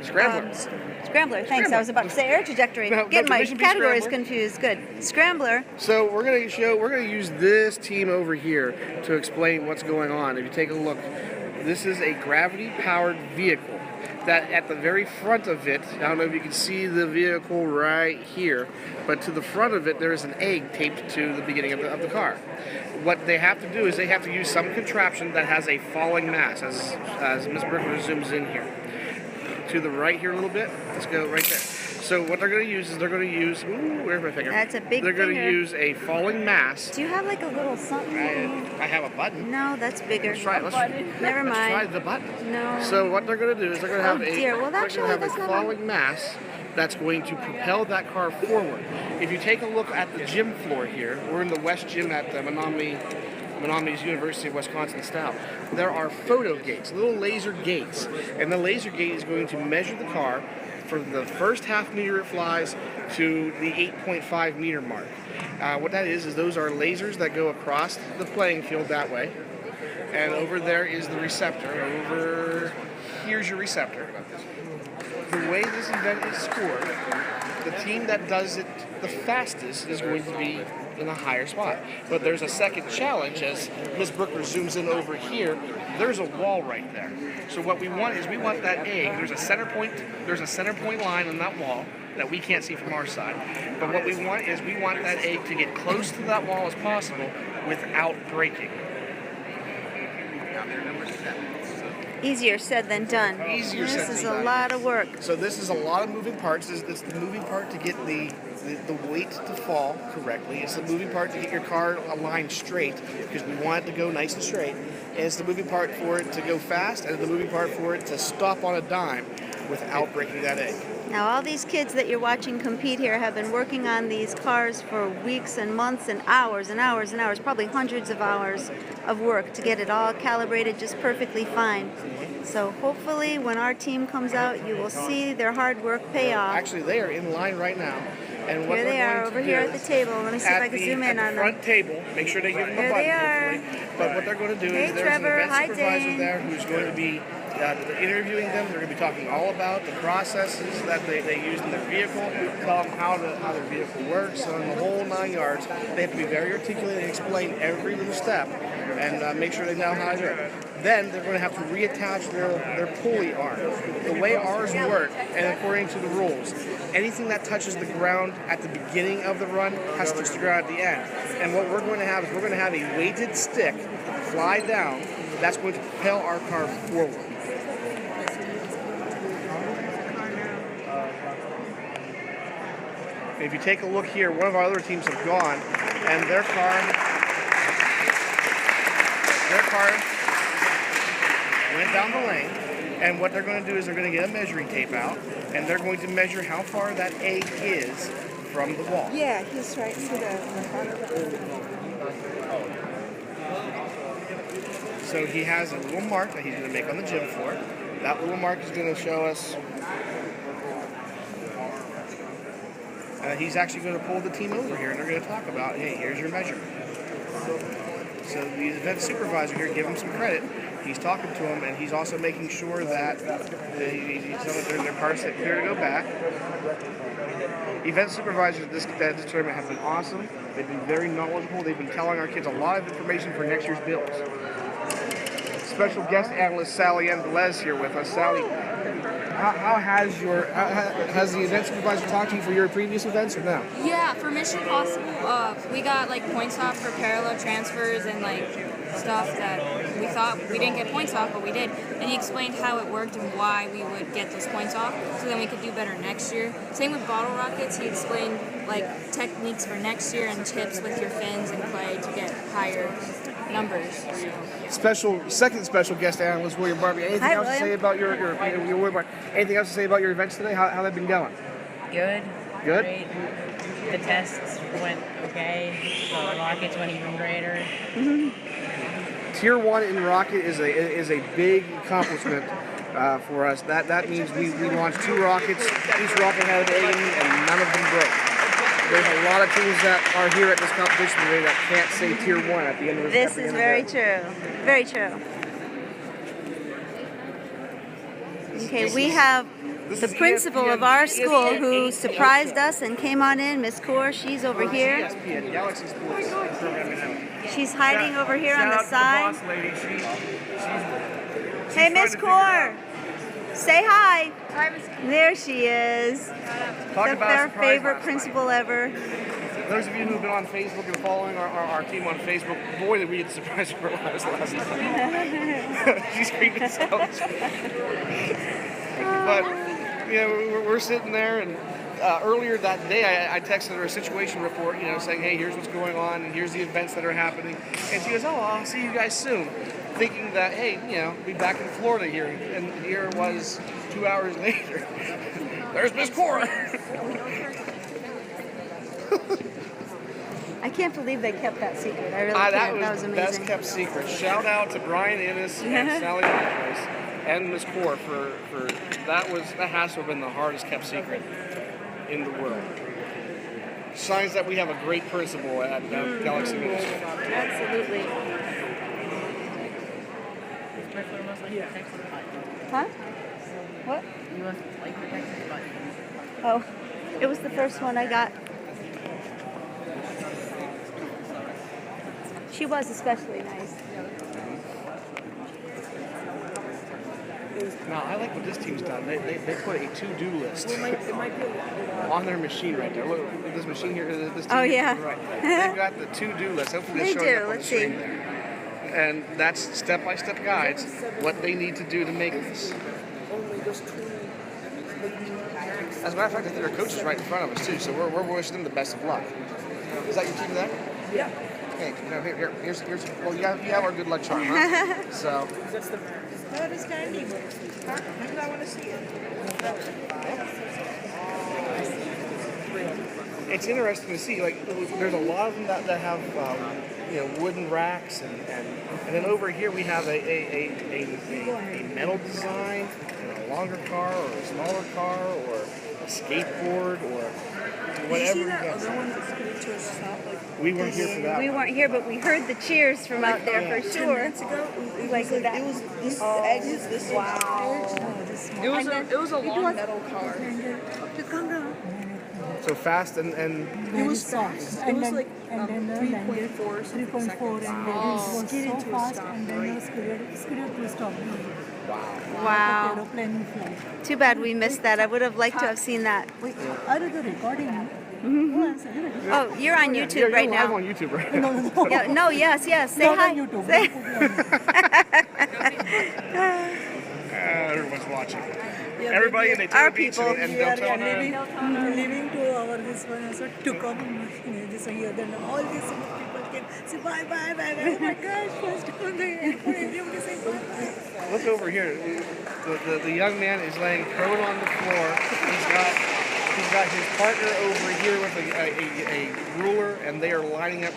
Scrambler. Scrambler, thanks. I was about to say air trajectory. No, Get my Mitsubishi categories Scrambler. confused. Good. Scrambler. So we're going to use this team over here to explain what's going on. If you take a look, this is a gravity-powered vehicle that at the very front of it, I don't know if you can see the vehicle right here, but to the front of it there is an egg taped to the beginning of the car. What they have to do is they have to use some contraption that has a falling mass, as Ms. Brickler zooms in here. To the right here a little bit, let's go right there. So what they're going to use is ooh, where's my finger? That's a big They're going to finger. use a falling mass. Do you have like a little something? I have a button. No, that's bigger. Let's try it. Never mind. Let's try the button. No. So what they're going to do is they're going to have That's a not falling mass that's going to propel that car forward. If you take a look at the gym floor here, we're in the West Gym at the Menominee University of Wisconsin Stout. There are photo gates, little laser gates, and the laser gate is going to measure the car from the first half meter it flies to the 8.5 meter mark. What that is those are lasers that go across the playing field that way, and over there is the receptor. Here's your receptor. The way this event is scored, the team that does it the fastest is going to be in a higher spot. But there's a second challenge as Ms. Brooker zooms in over here. There's a wall right there. So what we want is that egg. There's a center point line on that wall that we can't see from our side. But what we want that egg to get close to that wall as possible without breaking. Easier said than done. This is a lot of work. So this is a lot of moving parts. It's the moving part to get the weight to fall correctly. It's the moving part to get your car aligned straight because we want it to go nice and straight. And it's the moving part for it to go fast and the moving part for it to stop on a dime without breaking that egg. Now all these kids that you're watching compete here have been working on these cars for weeks and months and hours and hours and hours, probably hundreds of hours of work to get it all calibrated just perfectly fine. So hopefully when our team comes out, you will see their hard work pay off. Actually, they are in line right now. And what here they are over here at the table. Let me see if I can zoom in on them. At the front table, make sure they give them a Here button. they are. But what they're going to do is there's an event supervisor there who's going to be interviewing them. They're going to be talking all about the processes that they use in their vehicle, tell them how their vehicle works, and the whole 9 yards. They have to be very articulate and explain every little step and make sure they know how to do it. Then they're going to have to reattach their pulley arm. The way ours work, and according to the rules, anything that touches the ground at the beginning of the run has to touch the ground at the end. And what we're going to have is we're going to have a weighted stick fly down that's going to propel our car forward. If you take a look here, one of our other teams have gone, and their car went down the lane, and what they're going to do is they're going to get a measuring tape out, and they're going to measure how far that egg is from the wall. Yeah, he's right to the So he has a little mark that he's going to make on the gym floor. That little mark is going to show us. He's actually going to pull the team over here, and they're going to talk about, hey, here's your measurement. So the event supervisor here, give him some credit. He's talking to them, and he's also making sure that their car's clear to go back. Event supervisors at this tournament have been awesome. They've been very knowledgeable. They've been telling our kids a lot of information for next year's builds. Special guest analyst Sally Ann Velez here with us. Sally, how has the event supervisor talked to you for your previous events or no? Yeah, for Mission Possible, we got like points off for parallel transfers and like stuff that we thought we didn't get points off, but we did. And he explained how it worked and why we would get those points off, so then we could do better next year. Same with bottle rockets. He explained like techniques for next year and tips with your fins and clay to get higher numbers. So. Second special guest analyst William Barbie. Anything else to say about your anything else to say about your events today? How they've been going? Good. Good. Great. The tests went okay. The rockets went even greater. Mm-hmm. Tier 1 in rocket is a big accomplishment for us. That means we launched 2 rockets. Each rocket had an egg in it, and none of them broke. There's a lot of teams that are here at this competition today that can't say Tier 1 at the end of the This is very true. Very true. Okay, we have This the is principal ESPN of our school ESPN who 8 surprised show. us and came on in. Miss Kaur, she's over here. ESPN, Galaxy Sports programming now. She's hiding over here on the Shout side. out to the boss lady. She's Hey, trying Miss to figure it out. Kaur, say hi. There she is. Talk about a Their surprise favorite last principal ever. night. Those of you who've been on Facebook and following our team on Facebook, boy, did we get surprised for last night. She's screaming so. But we're sitting there, and earlier that day, I texted her a situation report, saying, hey, here's what's going on, and here's the events that are happening. And she goes, oh, I'll see you guys soon. Thinking that, hey, be back in Florida here. And here it was 2 hours later. There's Miss Cora. I can't believe they kept that secret. I really can't. That was the amazing. best kept secret. Shout out to Brian Innes and Sally Montrose and Miss Cora for that has to have been the hardest kept secret in the world. Signs that we have a great principal at Galaxy Ministry. Absolutely. Huh? What? Oh, it was the first one I got. She was especially nice. Now, I like what this team's done. They put a to-do list on their machine right there. Look at this machine here. This team Oh, yeah. Right. They've got the to-do list. Hopefully They they're showing do. up on the Let's screen see. there. And that's step-by-step guides, what they need to do to make this. As a matter of fact, I think our coach is right in front of us, too, so we're wishing them the best of luck. Is that your team there? Yeah. Hey, here's well, you have our good luck charm, huh? So. That is standing. Because I want to see it. It's interesting to see, like, there's a lot of them that have, wooden racks, and then over here we have a metal design, and a longer car, or a smaller car, or a skateboard, or whatever. Did you see that other one that's coming to a stop? We weren't here for that. We weren't here, but we heard the cheers from out there for 10 sure. minutes ago, it Like was that. It was this egg is this Wow. It was a long metal car. So fast and It was fast. It was like 3.4 seconds. And it was so fast and then it was skidded to stop. Wow. Aeroplane flight. Too bad we missed that. I would have liked to have seen that. Wait, are you recording? Oh, you're on YouTube you're right live now. on YouTube right now. No. Yeah, no, yes. Say Not hi. on YouTube. Say- Everyone's watching. Everybody, and they Our take a beach people. and don't tell them. Leaving to our this one also to come this here. Then all these people came. Say bye. Oh my gosh! First on the airport, everybody saying bye. Look over here. The young man is laying prone on the floor. He's got his partner over here with a ruler, and they are lining up.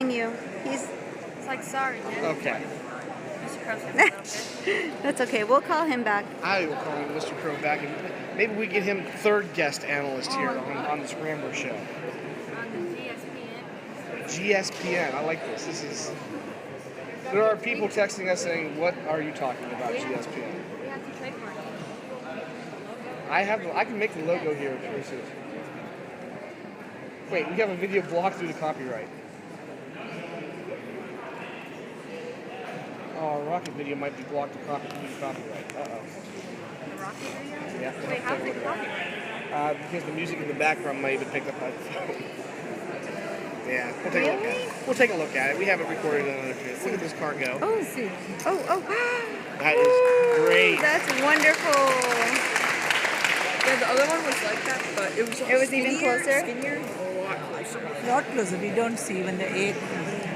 You. He's. It's like, sorry, man. Okay. Mr. Crow said it's okay. That's okay. We'll call him back. I will call Mr. Crow back, and maybe we get him third guest analyst here on the Scrambler show. On the GSPN. GSPN. I like this. There are people texting us saying, "What are you talking about, GSPN?" We have to trademark it. I can make the logo here pretty soon. Wait, we have a video blocked due to copyright. Oh, Rocket video might be blocked due to copyright. Uh-oh. The Rocky video? Yeah. Wait, how's it copyright? Because the music in the background might have been picked up by the phone. Yeah, we'll take a look at it. We'll take a look at it. We have it recorded on another video. Look at this car go. Oh, That is great. That's wonderful. Yeah, the other one was like that, but it was even closer? Skinnier, a lot closer. Not closer. We don't see when the egg.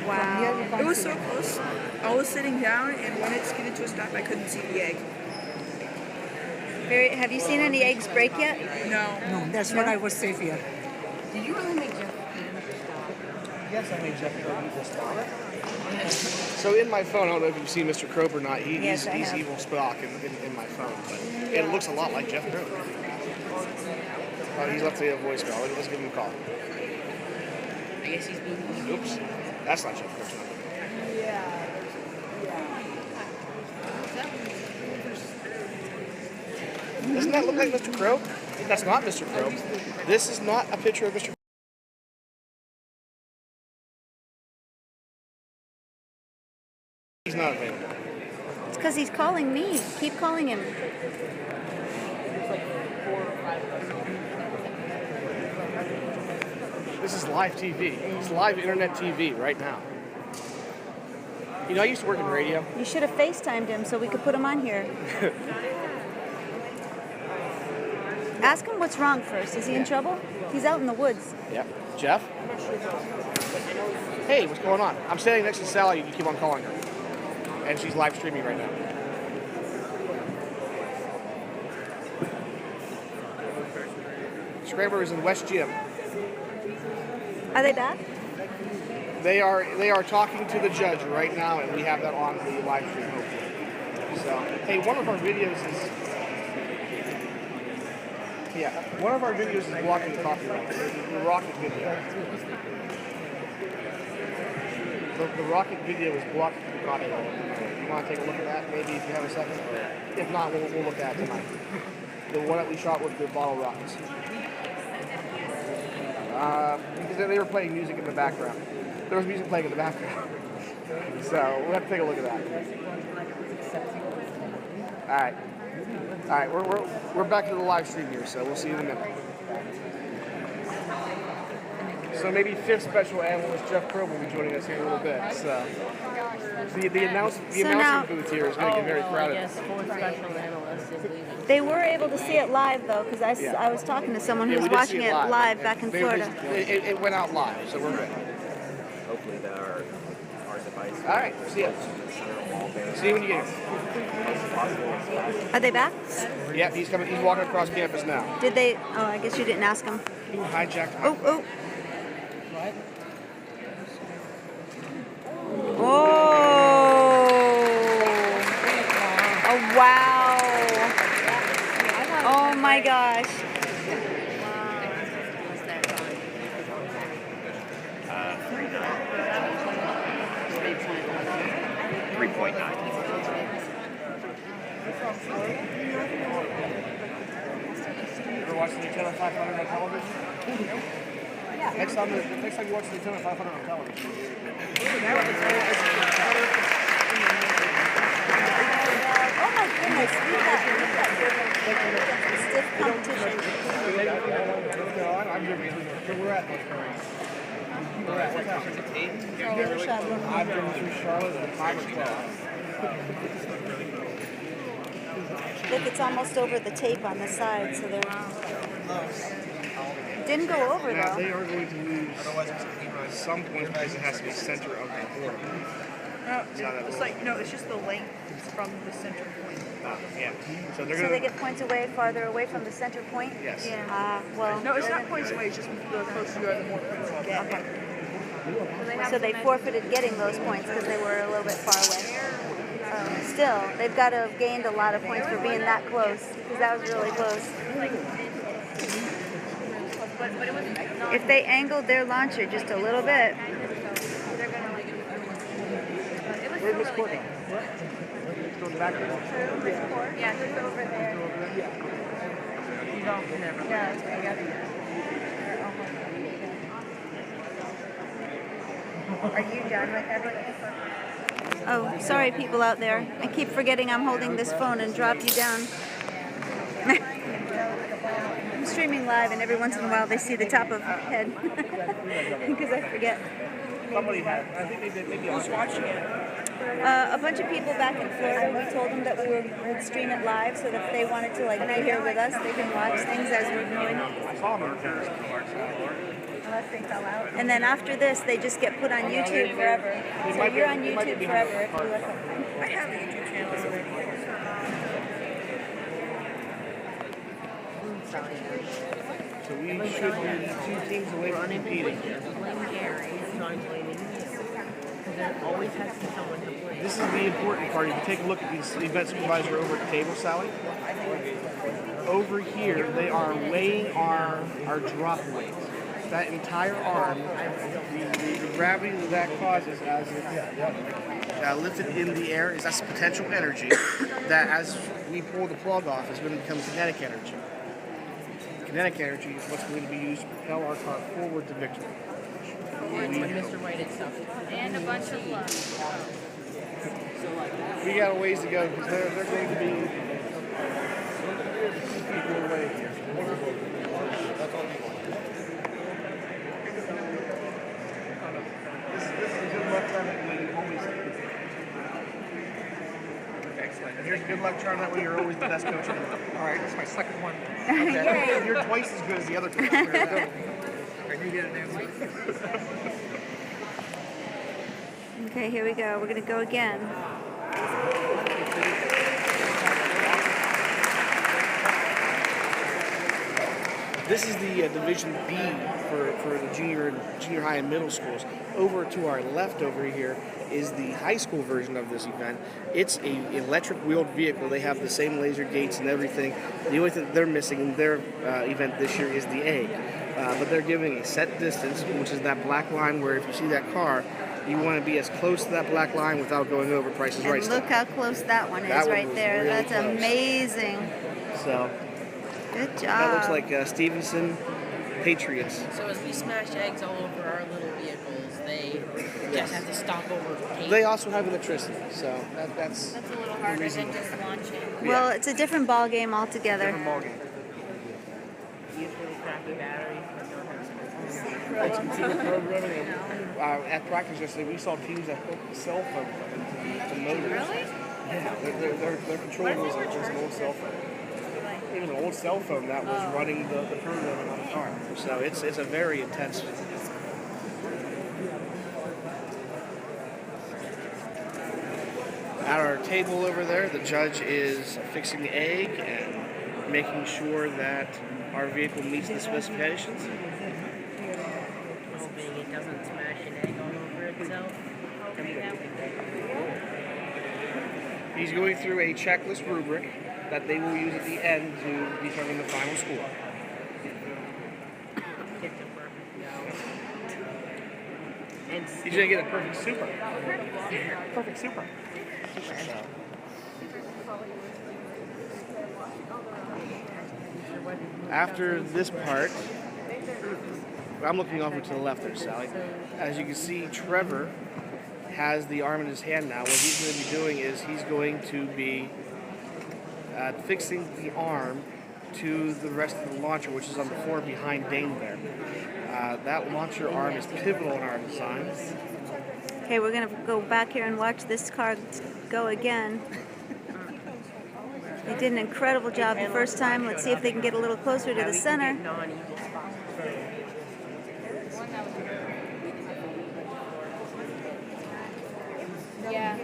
Wow. It was so close. I was sitting down, and when it skidded to a stop, I couldn't see the egg. Have you seen any eggs break yet? No. No, that's what I was safe here. Did you really make Jeff? Yes, I made Jeff Crow evil Spock. So in my phone, I don't know if you've seen Mr. Crow or not. Yes, I He's have. evil Spock in my phone, but it looks a lot like Jeff Crow. Oh, he's left a voicemail. Let's give him a call. I guess he's being. Oops, that's not Jeff Crow. Doesn't that look like Mr. Crow? That's not Mr. Crow. This is not a picture of Mr. Crow. He's not available. It's because he's calling me. Keep calling him. This is live TV. It's live internet TV right now. You know, I used to work in radio. You should have FaceTimed him so we could put him on here. Ask him what's wrong first. Is he in trouble? He's out in the woods. Yep. Jeff? Hey, what's going on? I'm standing next to Sally. You keep on calling her. And she's live streaming right now. Scrambler is in West Gym. Are they back? They are talking to the judge right now, and we have that on the live stream, hopefully. So, hey, one of our videos is blocking copyright. The rocket video. The rocket video is blocked from copyright. You want to take a look at that, maybe if you have a second? If not, we'll look at it tonight. The one that we shot with the bottle rockets. Because they were playing music in the background. There was music playing in the background. So we'll have to take a look at that. All right, we're back to the live stream here, so we'll see you in a minute. So maybe fifth special analyst Jeff Crow will be joining us here in a little bit. So the announcement booth here is going to get very crowded. Yes, fourth special analyst is leaving. They were able to see it live though, because I was talking to someone who was watching it live back in Florida. It went out live, so we're good. Hopefully our device. All right, see you. See you when you get here. Are they back? Yep, he's coming. He's walking across campus now. Did they? Oh, I guess you didn't ask him. Who hijacked? Oh. Oh, wow. Oh my gosh. 3.9. Ever watch the Daytona 500 on television? Next time you watch the Daytona 500 on television. Oh my goodness, read that. Stiff competition. I've driven through Charlotte at 5 or 12. Look, it's almost over the tape on the side, so they're... Didn't go over Now, though. they are going to lose some points because it has to be center of the board. No, it's just the length from the center point. Yeah. So they're So going they get points away, farther away from the center point? Yes. Well... No, it's not points away. It's just the closer you are, the more points you get. Okay. So they forfeited getting those points because they were a little bit far away. Still, they've got to have gained a lot of points for being that close, because that was really close. If they angled their launcher just a little bit. Where'd Miss Court go? It's going back there. Yeah, just over there. Are you done with everything? Oh, sorry people out there. I keep forgetting I'm holding this phone and drop you down. I'm streaming live and every once in a while they see the top of my head. Because I forget. Somebody had. I think they did. Maybe I was watching it. A bunch of people back in Florida, we told them that we would stream it live so that if they wanted to be here with us, they can watch things as we're going. I saw them. And then after this, they just get put on YouTube forever. So you're on YouTube forever if you look up. I have a YouTube channel already. So we should be 2 teams away from competing. This is the important part. If you take a look at these event supervisor over at the table, Sally, over here they are weighing our drop weight. that entire arm, the gravity that causes as it's lifted in the air is that's potential energy that as we pull the plug off is going to become kinetic energy. Kinetic energy is what's going to be used to propel our car forward to victory. Words with Mr. White itself. And a bunch of love. We got a ways to go because they're going to be people away here. This is a good luck charm that we always excellent. And here's a good luck charm that way you're always the best coach in the world. All right, this is my second one. Okay. You're twice as good as the other coach. I knew you did it next week. Okay, here we go. We're going to go again. This is the Division B for the junior high and middle schools. Over to our left over here is the high school version of this event. It's an electric wheeled vehicle. They have the same laser gates and everything. The only thing they're missing in their event this year is the egg. But they're giving a set distance, which is that black line where if you see that car, you want to be as close to that black line without going over Price is Right And look stuff. how close that one is That one right was there. really That's close. amazing. So Good job. that looks like Stevenson Patriots. So as we smash eggs all over our little vehicles, they just have to stop over paint. They also have electricity, so that's That's a little harder than just launching. Well, it's a different ball game altogether. different ballgame. Use really crappy batteries. It's computer programming. At practice yesterday, we saw teams that hooked the cell phone to motors. Really? Yeah, their controller was an old cell phone. It was an old cell phone that was running the programming on the car. So it's a very intense. At our table over there, the judge is fixing the egg and making sure that our vehicle meets the specifications. Hoping it doesn't smash an egg all over itself. He's going through a checklist rubric that they will use at the end to determine the final score. He's going to get a perfect super. Perfect super. So, after this part, I'm looking over to the left there, Sally. As you can see, Trevor has the arm in his hand now. What he's going to be doing is he's going to be fixing the arm to the rest of the launcher, which is on the floor behind Dane there. That launcher arm is pivotal in our design. Okay, we're going to go back here and watch this car go again. They did an incredible job the first time. Let's see if they can get a little closer to the center. Yeah.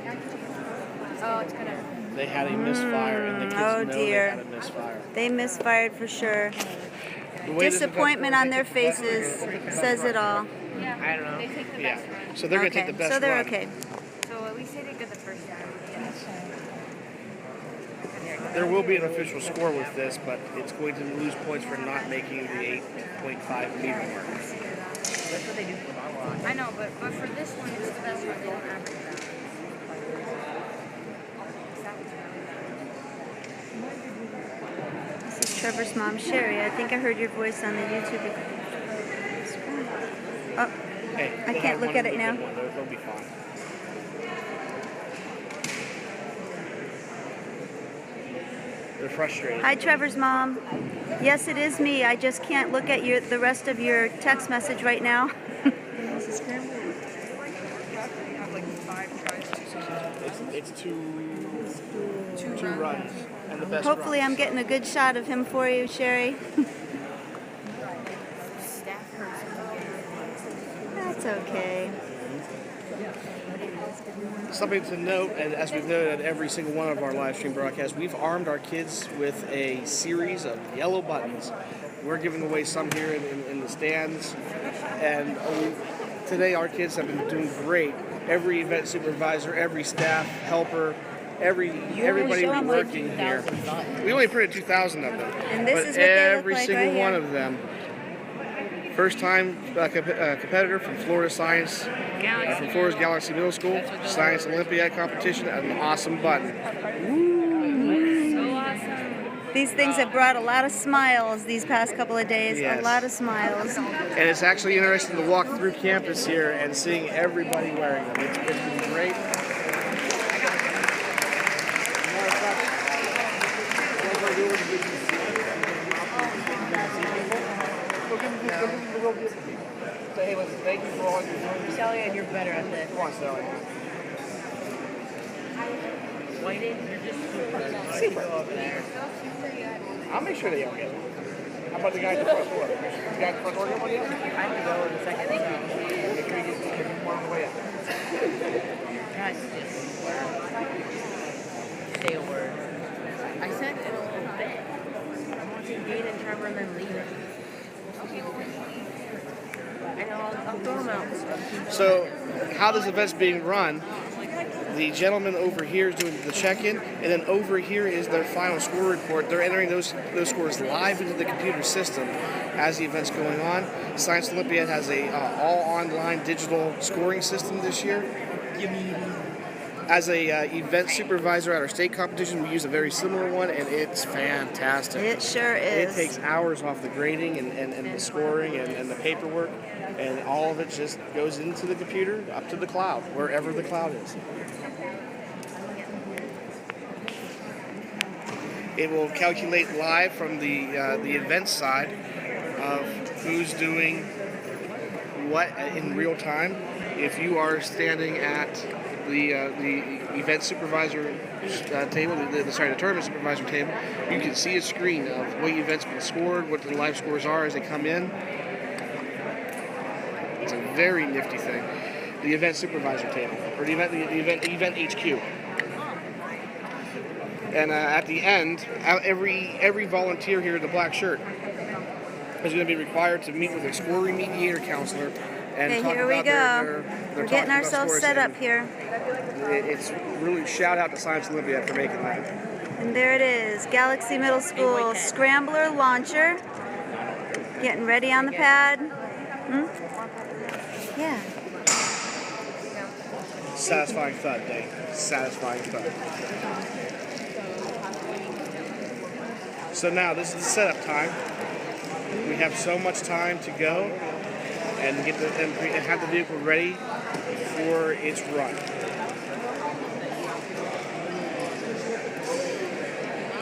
Oh, it's gonna. They had a misfire, and the kids Oh, know dear. they had a misfire. They misfired for sure. The way this Disappointment on their faces says it all. Yeah. I don't know. They take the Yeah. best run. So they're going to Okay, take the best so they're run. okay. So at least they did good the first time. There will be an official score with this, but it's going to lose points for not making the 8.5 meter mark. That's what they do for my I know, but for this one, it's the best one. They don't average it out. This is Trevor's mom, Sherry. I think I heard your voice on the YouTube. Oh, Hey, I they'll can't have look one at it good now. one. They'll be fine. They're frustrated. hi, Trevor's mom. Yes, it is me. I just can't look at the rest of your text message right now. This is Scrambler. Have like 5 tries to succeed. It's two runs, and the best Hopefully, runs. I'm getting a good shot of him for you, Sherry. That's okay. Something to note, and as we've noted at every single one of our live stream broadcasts, we've armed our kids with a series of yellow buttons. We're giving away some here in the stands, and today our kids have been doing great. Every event supervisor, every staff helper, everybody show 'em like working here. We only printed 2,000 of them, And this but is what they look every like single right one here. of them, First-time competitor from Florida Science, from Florida's Galaxy Middle School, Science Olympiad competition, and an awesome button. So awesome. These things have brought a lot of smiles these past couple of days. Yes. A lot of smiles. And it's actually interesting to walk through campus here and seeing everybody wearing them. It's been great. Hey, listen, thank you for all your work. Sally, and you're better at this. Come on, Sally. Whiting, you're just Super. go over there. I'll make sure they all get it. How about the guy at the front door? The guy at the front door get one yet? I have to go in a second. Make sure you get one on the way up. Guys, just say a word. I said in a little bit. I'm watching Dean and Trevor and then leaving. I know, I'll throw them out. So, how this event's being run, the gentleman over here is doing the check-in, and then over here is their final score report. They're entering those scores live into the computer system as the event's going on. Science Olympiad has a all-online digital scoring system this year. As a event supervisor at our state competition, we use a very similar one, and it's fantastic. It sure is. It takes hours off the grading and the scoring and the paperwork, and all of it just goes into the computer, up to the cloud, wherever the cloud is. It will calculate live from the event side of who's doing what in real time. If you are standing at the event supervisor table, the tournament supervisor table, you can see a screen of what events been scored, what the live scores are as they come in. It's a very nifty thing. The event supervisor table, or the event HQ. And at the end, every volunteer here in the black shirt is going to be required to meet with a scoring mediator counselor and Okay, talk here we about go. their We're talking getting about ourselves scores. set up And here. It's really shout out to Science Olympiad for making that. And there it is, Galaxy Middle School Scrambler launcher. Getting ready on the pad. Yeah. Satisfying thud, Dave. Satisfying thud. So now this is the setup time. We have so much time to go and and have the vehicle ready for its run.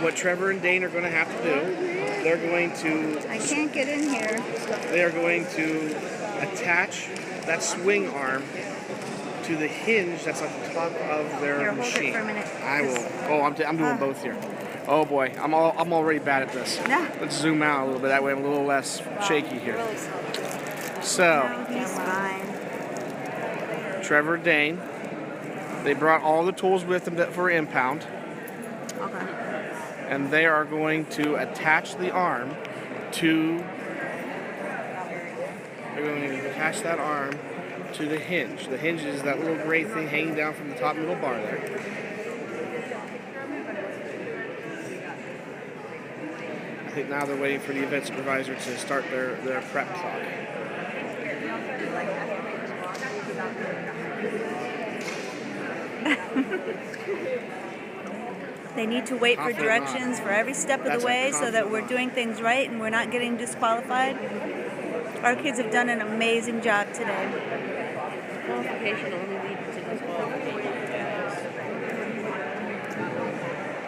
What Trevor and Dane are going to have to do, they're going to I can't get in here. they are going to attach that swing arm to the hinge that's at the top of their Here, hold it machine. for a minute. I will. Oh, I'm doing both here. Oh boy, I'm already bad at this. No. Let's zoom out a little bit. That way I'm a little less shaky here. So, No, he's fine. Trevor, Dane, they brought all the tools with them for impound, Okay. and they are going to attach the arm to. They're going to attach that arm to the hinge. The hinge is that little gray thing hanging down from the top middle bar there. I think now they're waiting for the event supervisor to start their prep clock. They need to wait for Confident directions for every step of That's the a way so that confident we're not. doing things right and we're not getting disqualified. Our kids have done an amazing job today. Qualification only leads to disqualification.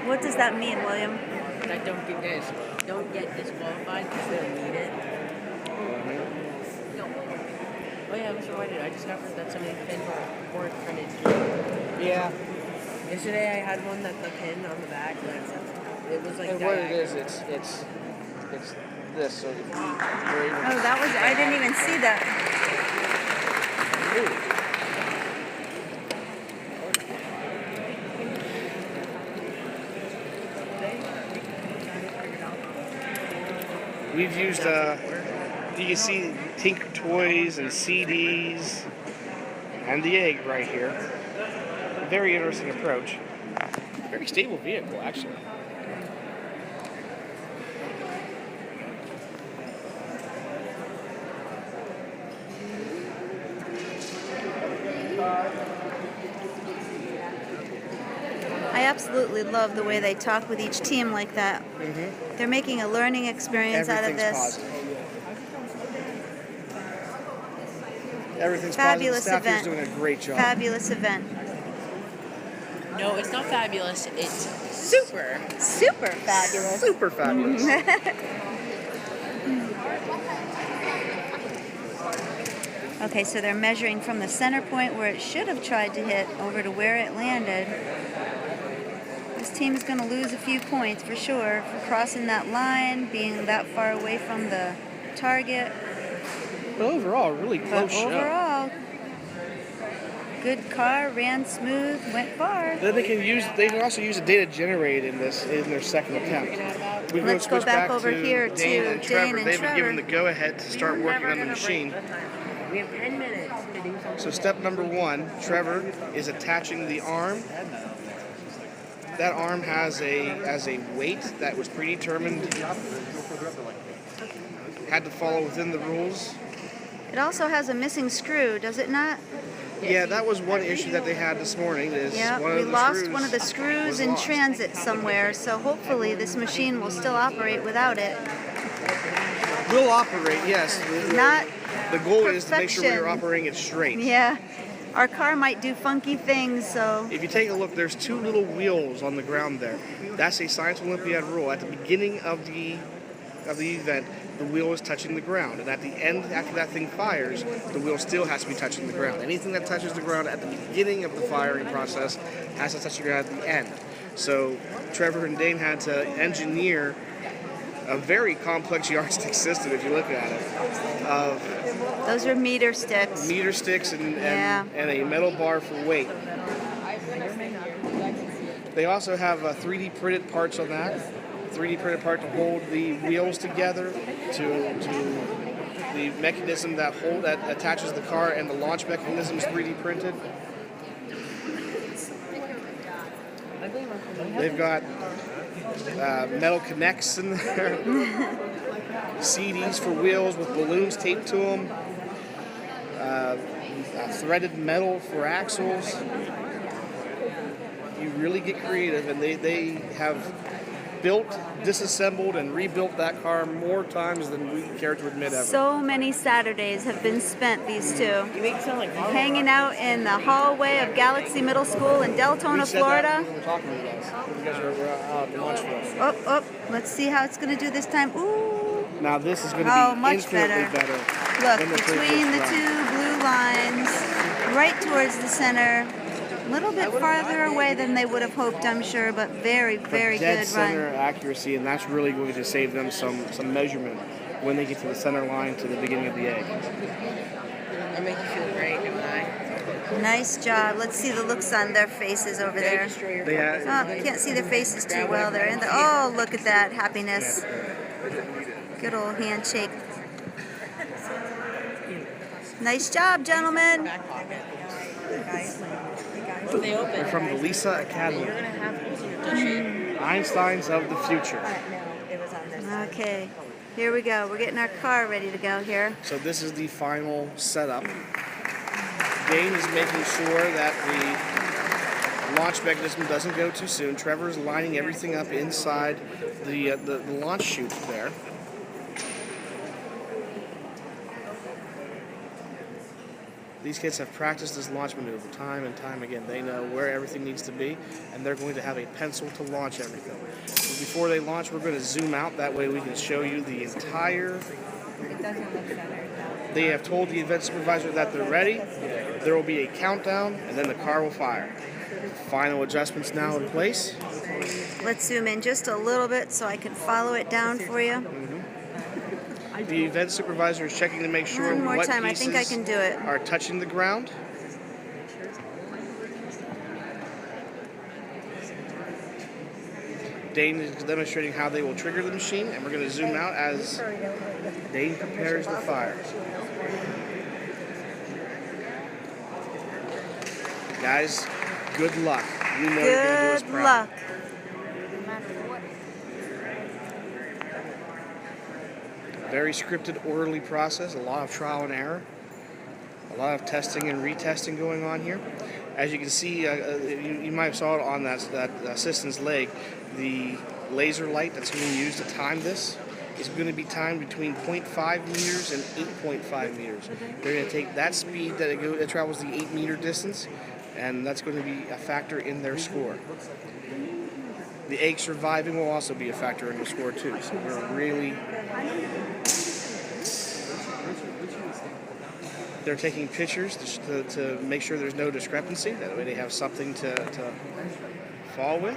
What does that mean, William? That don't get disqualified because they don't need it. Oh yeah, Mr. White, I discovered that some of these pins weren't printed. Yeah. Yesterday I had one that the pin on the back, like, it was like And what it diagonal. is, it's this. So if you were able Oh, that was, I didn't even see that. We've used, you can see Tinker Toys and CDs and the egg right here. Very interesting approach. Very stable vehicle, actually. absolutely love the way they talk with each team like that. They're making a learning experience out of Everything's this. positive. Everything's Fabulous positive. The staff event. here's doing a great job. Fabulous event. No, it's not fabulous. It's super. Super fabulous. Super fabulous. Okay, so they're measuring from the center point where it should have tried to hit over to where it landed. This team is going to lose a few points for sure for crossing that line, being that far away from the target. But overall, really But close show. overall, good car, ran smooth, went far. Then they can also use a data generated in their second attempt. We Let's go switch back to over here to Dane and Trevor. Dane and They've been given Trevor. the go-ahead to start working on the machine. We have 10 minutes to do something. So step number 1, Trevor is attaching the arm. That arm has a weight that was predetermined. Had to follow within the rules. It also has a missing screw, does it not? Yeah, that was one issue that they had this morning. Is Yeah, one we of the lost screws one of the screws was in lost. transit somewhere, so hopefully this machine will still operate without it. Will operate, yes. Not The goal is to make sure we are perfection. operating it straight. Yeah, our car might do funky things, so If you take a look, there's 2 little wheels on the ground there. That's a Science Olympiad rule. At the beginning of the event, the wheel is touching the ground, and at the end, after that thing fires, the wheel still has to be touching the ground. Anything that touches the ground at the beginning of the firing process has to touch the ground at the end. So Trevor and Dane had to engineer a very complex yardstick system, if you look at it, of those are meter sticks. meter sticks and Yeah. a metal bar for weight. They also have 3D printed parts on that. 3D printed part to hold the wheels together, to the mechanism that attaches the car, and the launch mechanism is 3D printed. They've got metal connects in there, CDs for wheels with balloons taped to them, threaded metal for axles. You really get creative, and they have built, disassembled, and rebuilt that car more times than we care to admit ever. So many Saturdays have been spent, these two, You make it sound like hanging out in the hallway of Galaxy Middle School in Deltona, We said that Florida. when we were talking to you guys. You guys were out at the lunch for us. Oh, let's see how it's going to do this time. Ooh, Now this is going to Oh, be much infinitely better. better. look, than the between the previous round. two blue lines, right towards the center. A little bit farther away than they would have hoped, I'm sure, but very, very Dead good center run. accuracy, and that's really going to save them some measurement when they get to the center line to the beginning of the egg. I make you feel great, don't I? Nice job. Let's see the looks on their faces over there. Destroy your They car. had, Oh, can't see their faces too well. They're in the. Oh, look at that happiness. Good old handshake. Nice job, gentlemen. They open. they're from the Lisa Academy. Einsteins of the future. Okay, here we go. We're getting our car ready to go here. So this is the final setup. Dane is making sure that the launch mechanism doesn't go too soon. Trevor's lining everything up inside the launch chute there. These kids have practiced this launch maneuver time and time again. They know where everything needs to be, and they're going to have a pencil to launch everything. So before they launch, we're going to zoom out. That way we can show you the entire... They have told the event supervisor that they're ready. There will be a countdown, and then the car will fire. Final adjustments now in place. Let's zoom in just a little bit so I can follow it down for you. The event supervisor is checking to make sure One more what time. I think I pieces can do it. are touching the ground. Dane is demonstrating how they will trigger the machine, and we're going to zoom out as Dane prepares the fire. Guys, good luck. You know you're going to do us Good proud. luck. Very scripted, orderly process, a lot of trial and error, a lot of testing and retesting going on here. As you can see, you might have saw it on that assistant's leg. The laser light that's being used to time this is going to be timed between 0.5 meters and 8.5 meters. They're going to take that speed that it travels the 8-meter distance, and that's going to be a factor in their score. The egg surviving will also be a factor in the score too. So we're really... They're taking pictures to make sure there's no discrepancy. That way they have something to fall with.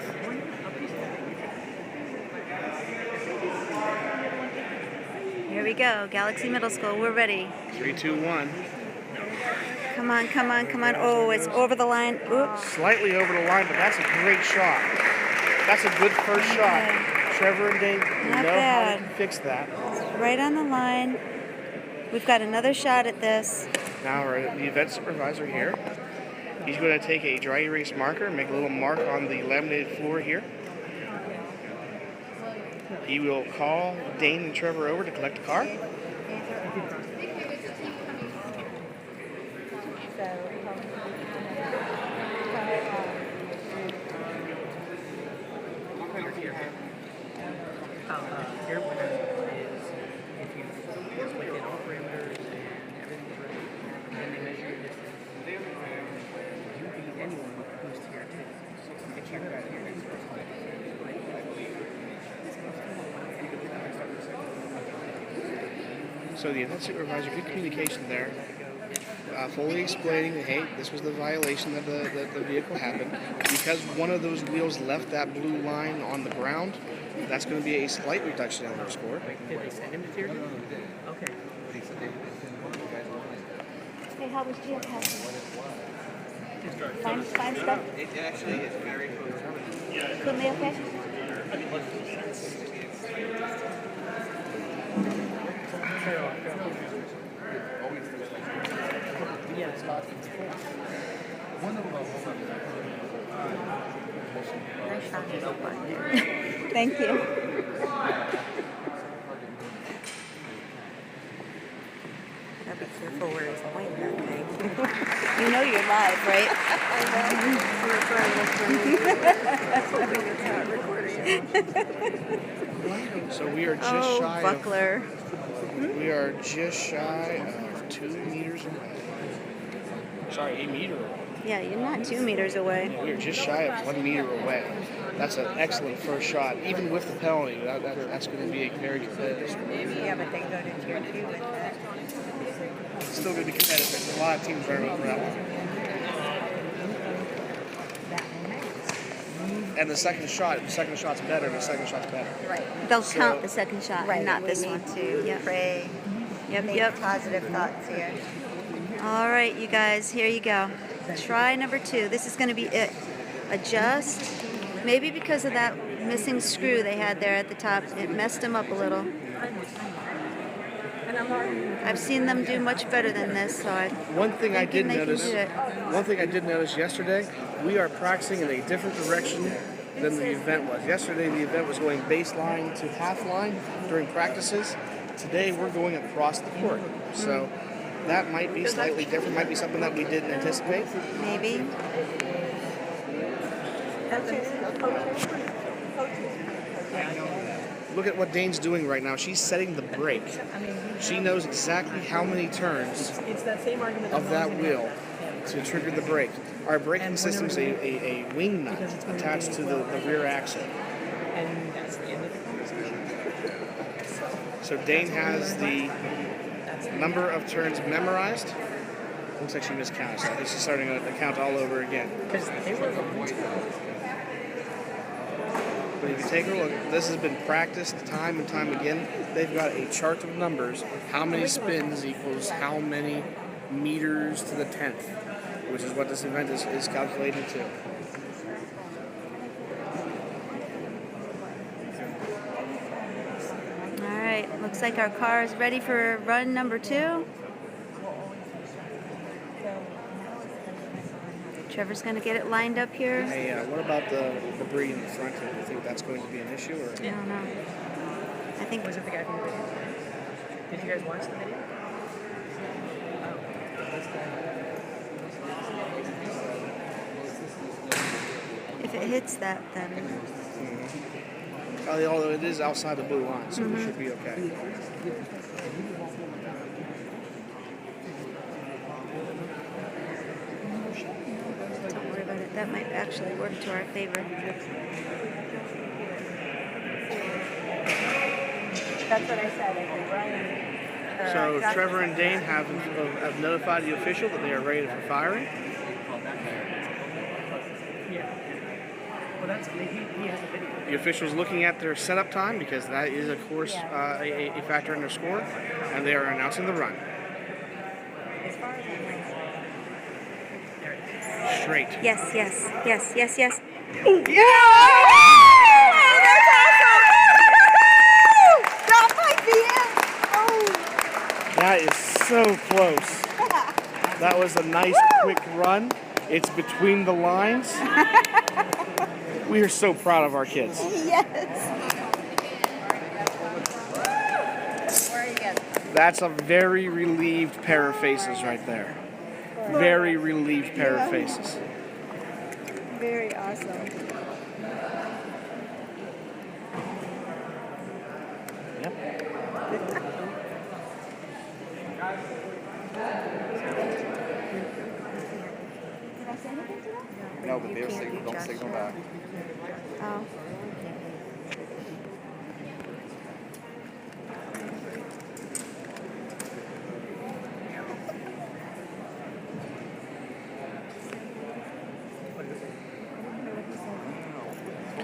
Here we go, Galaxy Middle School. We're ready. 3, 2, 1. Come on, come on, come on. Oh, it's over the line. Oops. Slightly over the line, but that's a great shot. That's a good first shot. Trevor and Dane know how to fix that. It's right on the line. We've got another shot at this. Now the event supervisor here. He's going to take a dry erase marker and make a little mark on the laminated floor here. He will call Dane and Trevor over to collect the car. Here, what is if you within all parameters and everything's ready, and then they measure your distance, you beat anyone who's tier 2. If you got here, it's first time. So the event supervisor, good communication there. Fully explaining, hey, this was the violation that the vehicle happened. Because one of those wheels left that blue line on the ground, that's going to be a slight reduction in their score. Did they send him to tier 2? Okay. Hey, how was geocaching? Fine stuff? It actually is very close. Completely okay? Thank you. Gotta be careful where he's pointing that thing. You know you're live, right? So we are just shy buckler. We are just shy of 2 meters away. Sorry, 8 meters away. Yeah, you're not 2 meters away. We are just shy of 1 meter away. That's an excellent first shot. Even with the penalty, that's going to be a very competitive score. Yeah, but they go to tier 2 with that. It's still going to be competitive. There's a lot of teams running for that one. And the second shot's better, the second shot's better. Right. They'll count the second shot, and not this one. To pray. Yep. Positive thoughts here. All right, you guys, here you go. Try number 2. This is going to be it. Adjust. Maybe because of that missing screw they had there at the top, it messed them up a little. I've seen them do much better than this, so One thing I did notice it. yesterday, we are practicing in a different direction than the event was. Yesterday the event was going baseline to half line during practices. Today we're going across the court. So that might be slightly different, might be something that we didn't anticipate. Maybe. Look at what Dane's doing right now. She's setting the brake. She knows exactly how many turns of that wheel to trigger the brake. Our braking system is a wing nut attached to the rear axle. And that's the end of the conversation. So Dane has the number of turns memorized. Looks like she miscounted. So I think she's starting to count all over again. Because they were But if you take a look, this has been practiced time and time again. They've got a chart of numbers. How many spins equals how many meters to the 10th, which is what this event is calculated to. All right, looks like our car is ready for run number 2. Trevor's going to get it lined up here. Hey, what about the debris in the front here? Do you think that's going to be an issue? Or? I don't know. I think... Was it the guy from the video? Did you guys watch the video? If it hits that, then Although it is outside the blue line, so we should be okay. don't worry about it. That might actually work to our favor. That's what I said. I think Ryan. So Trevor and Dane have notified the official that they are ready for firing. Yeah. Well, that's he has a video. The official's looking at their setup time because that is, of course, a factor in their score, and they are announcing the run. As far as I'm Straight. Yes, yes, yes, yes, yes. Ooh. Yeah! That's awesome! Stop my VM! Oh! That is so close. That was a nice, quick run. It's between the lines. We are so proud of our kids. Yes. That's a very relieved pair of faces right there. Very relieved pair of faces. Very awesome. Yep. No, but they're don't signal back. Oh.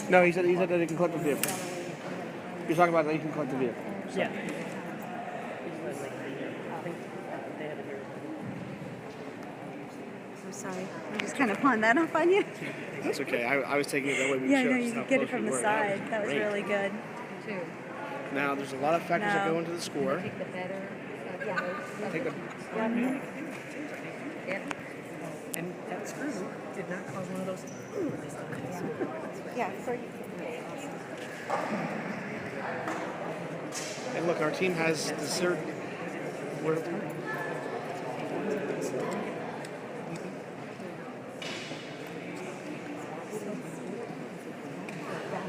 No, he said that they can collect the vehicle. You're talking about that you can collect the vehicle. So. Yeah. I'm sorry. I'm just kind of pulling that off on you. That's okay. I was taking it that way. We Yeah, showed no, us you how could get it close from we the were. side. That was great. really good. Now, there's a lot of factors that No. go into the score. Take the And that screw did not cause one of those. Yeah, for you. And look, our team has the certain.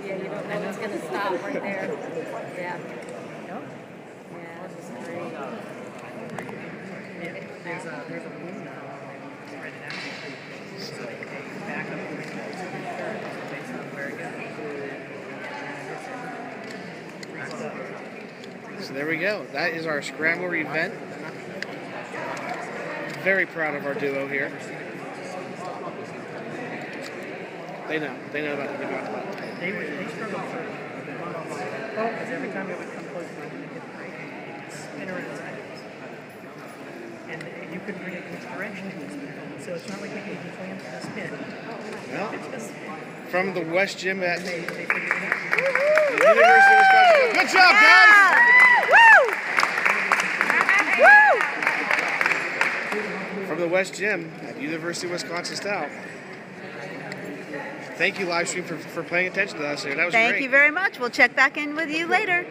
Yeah, you don't know what's going to stop right there. Yeah. This is great. There's a balloon right now. So they back up to the based on where it goes. So there we go. That is our Scrambler event. Very proud of our duo here. They know about it. They know about it. They struggled for months. Because every time it would come close to it, it would hit the brake and spin around sideways. And you couldn't bring it in which direction it was spinning. So it's not like they can plan for the spin. Well, It's just, from the West Gym at they figured it out. the University of Wisconsin. Good job, guys! From the West Gym at the University of Wisconsin Stout. Thank you, Livestream, for paying attention to us here. That was great. Thank you very much. We'll check back in with you later.